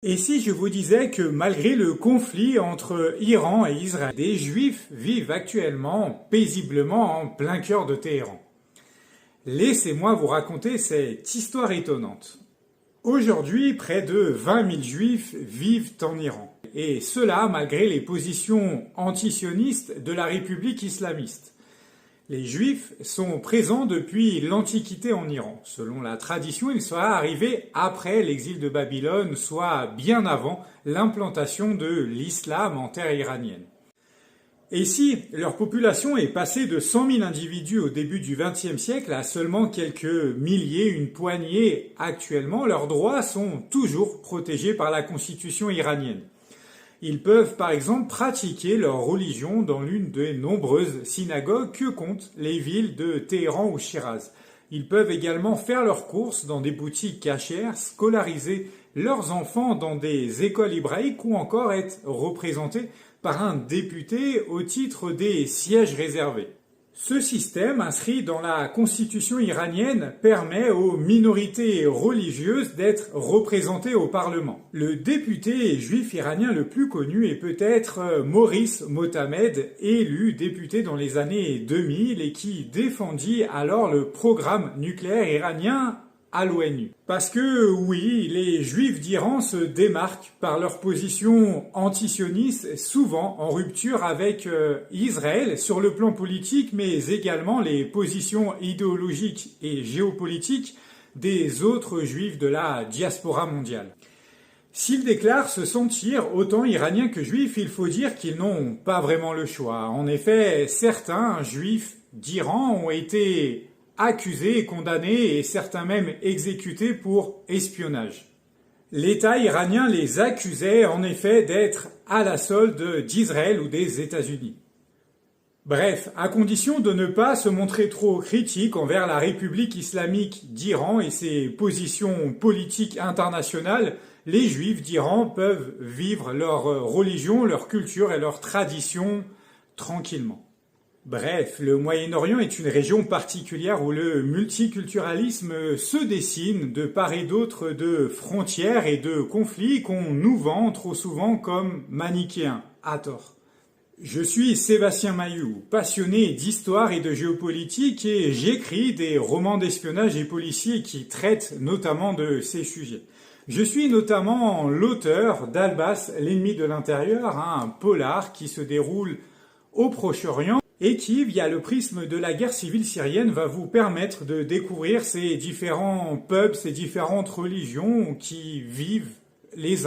Et si je vous disais que malgré le conflit entre Iran et Israël, des Juifs vivent actuellement paisiblement en plein cœur de Téhéran? Laissez-moi vous raconter cette histoire étonnante. Aujourd'hui, près de 20 000 Juifs vivent en Iran. Et cela malgré les positions antisionistes de la République islamiste. Les Juifs sont présents depuis l'Antiquité en Iran. Selon la tradition, il sera arrivé après l'exil de Babylone, soit bien avant l'implantation de l'islam en terre iranienne. Et si leur population est passée de 100 000 individus au début du XXe siècle à seulement quelques milliers, une poignée actuellement, leurs droits sont toujours protégés par la constitution iranienne. Ils peuvent par exemple pratiquer leur religion dans l'une des nombreuses synagogues que comptent les villes de Téhéran ou Shiraz. Ils peuvent également faire leurs courses dans des boutiques cachères, scolariser leurs enfants dans des écoles hébraïques ou encore être représentés par un député au titre des sièges réservés. Ce système, inscrit dans la constitution iranienne, permet aux minorités religieuses d'être représentées au Parlement. Le député juif iranien le plus connu est peut-être Maurice Motamed, élu député dans les années 2000 et qui défendit alors le programme nucléaire iranien à l'ONU. Parce que oui, les Juifs d'Iran se démarquent par leur position antisioniste, souvent en rupture avec Israël sur le plan politique, mais également les positions idéologiques et géopolitiques des autres Juifs de la diaspora mondiale. S'ils déclarent se sentir autant iraniens que juifs, il faut dire qu'ils n'ont pas vraiment le choix. En effet, certains Juifs d'Iran ont été accusés, condamnés et certains même exécutés pour espionnage. L'État iranien les accusait en effet d'être à la solde d'Israël ou des États-Unis. Bref, à condition de ne pas se montrer trop critique envers la République islamique d'Iran et ses positions politiques internationales, les Juifs d'Iran peuvent vivre leur religion, leur culture et leur tradition tranquillement. Bref, le Moyen-Orient est une région particulière où le multiculturalisme se dessine de part et d'autre de frontières et de conflits qu'on nous vend trop souvent comme manichéens, à tort. Je suis Sébastien Mailloux, passionné d'histoire et de géopolitique et j'écris des romans d'espionnage et policiers qui traitent notamment de ces sujets. Je suis notamment l'auteur d'Albas, l'ennemi de l'intérieur, un polar qui se déroule au Proche-Orient et qui, via le prisme de la guerre civile syrienne, va vous permettre de découvrir ces différents peuples, ces différentes religions qui vivent les uns